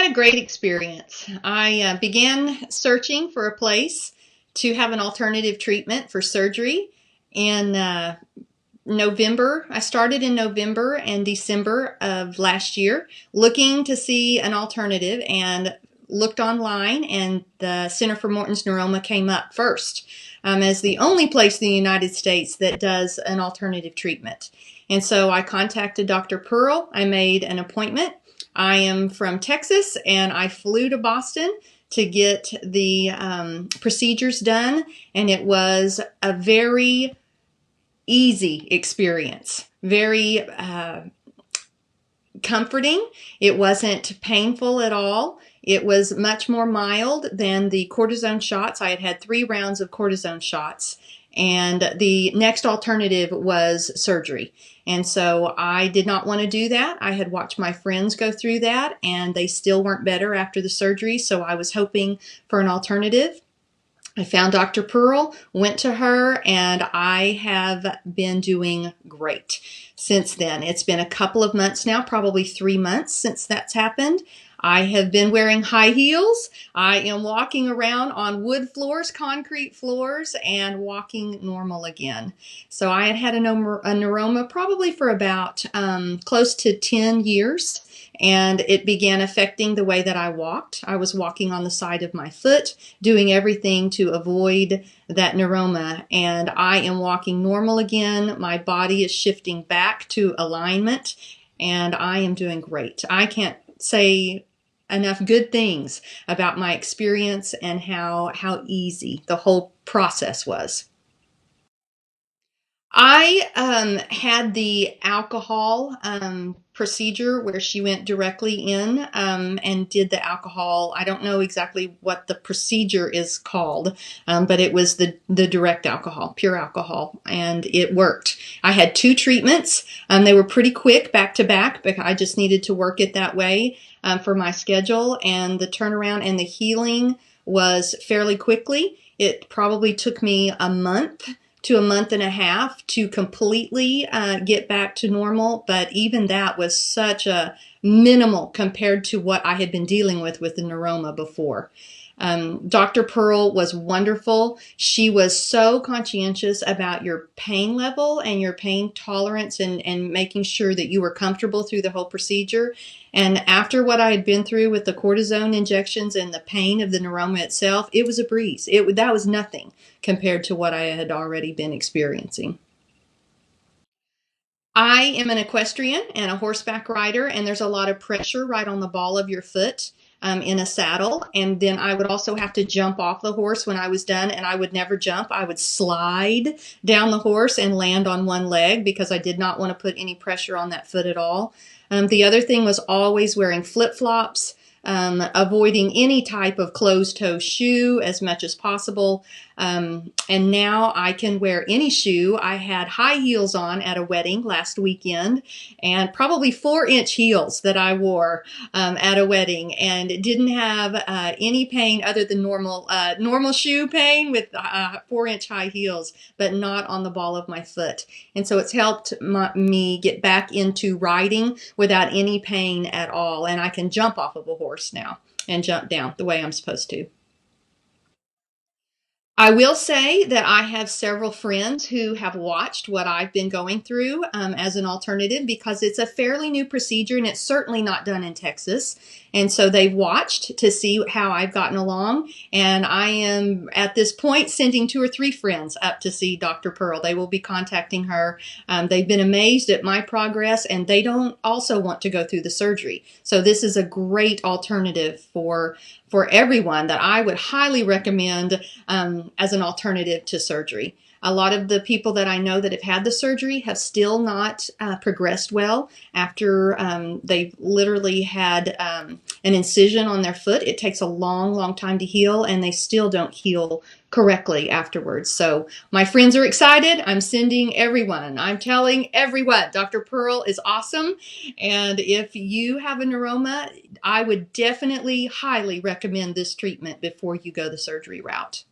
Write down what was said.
had a great experience. I began searching for a place to have an alternative treatment for surgery in November. I started in November and December of last year looking to see an alternative and looked online, and the Center for Morton's Neuroma came up first as the only place in the United States that does an alternative treatment. And so I contacted Dr. Pearl. I made an appointment. I am from Texas, and I flew to Boston to get the procedures done, and it was a very easy experience, very comforting. It wasn't painful at all. It was much more mild than the cortisone shots. I had had 3 rounds of cortisone shots, and the next alternative was surgery. And so I did not want to do that. I had watched my friends go through that, and they still weren't better after the surgery, so I was hoping for an alternative. I found Dr. Pearl, went to her, and I have been doing great since then. It's been a couple of months now, probably 3 months since that's happened. I have been wearing high heels. I am walking around on wood floors, concrete floors, and walking normal again. So I had a neuroma probably for about close to 10 years. And it began affecting the way that I walked. I was walking on the side of my foot, doing everything to avoid that neuroma. And I am walking normal again. My body is shifting back to alignment, and I am doing great. I can't say enough good things about my experience and how easy the whole process was. I had the alcohol procedure where she went directly in and did the alcohol. I don't know exactly what the procedure is called, but it was the direct alcohol, pure alcohol, and it worked. I had 2 treatments. They were pretty quick, back to back, but I just needed to work it that way for my schedule, and the turnaround and the healing was fairly quickly. It probably took me a month to a month and a half to completely get back to normal. But even that was such a minimal compared to what I had been dealing with the neuroma before. Dr. Pearl was wonderful. She was so conscientious about your pain level and your pain tolerance and making sure that you were comfortable through the whole procedure. And after what I had been through with the cortisone injections and the pain of the neuroma itself, it was a breeze. That was nothing compared to what I had already been experiencing. I am an equestrian and a horseback rider, and there's a lot of pressure right on the ball of your foot in a saddle. And then I would also have to jump off the horse when I was done, and I would never jump. I would slide down the horse and land on one leg because I did not want to put any pressure on that foot at all. The other thing was always wearing flip-flops, avoiding any type of closed-toe shoe as much as possible. And now I can wear any shoe. I had high heels on at a wedding last weekend, and probably 4-inch heels that I wore at a wedding, and it didn't have any pain other than normal shoe pain with 4-inch high heels, but not on the ball of my foot. And so it's helped me get back into riding without any pain at all. And I can jump off of a horse now and jump down the way I'm supposed to. I will say that I have several friends who have watched what I've been going through as an alternative, because it's a fairly new procedure and it's certainly not done in Texas. And so they've watched to see how I've gotten along. And I am at this point sending 2 or 3 friends up to see Dr. Pearl. They will be contacting her. They've been amazed at my progress, and they don't also want to go through the surgery. So this is a great alternative for everyone that I would highly recommend as an alternative to surgery. A lot of the people that I know that have had the surgery have still not progressed well after they've literally had an incision on their foot. It takes a long, long time to heal, and they still don't heal correctly afterwards. So my friends are excited. I'm sending everyone. I'm telling everyone, Dr. Pearl is awesome. And if you have a neuroma, I would definitely highly recommend this treatment before you go the surgery route.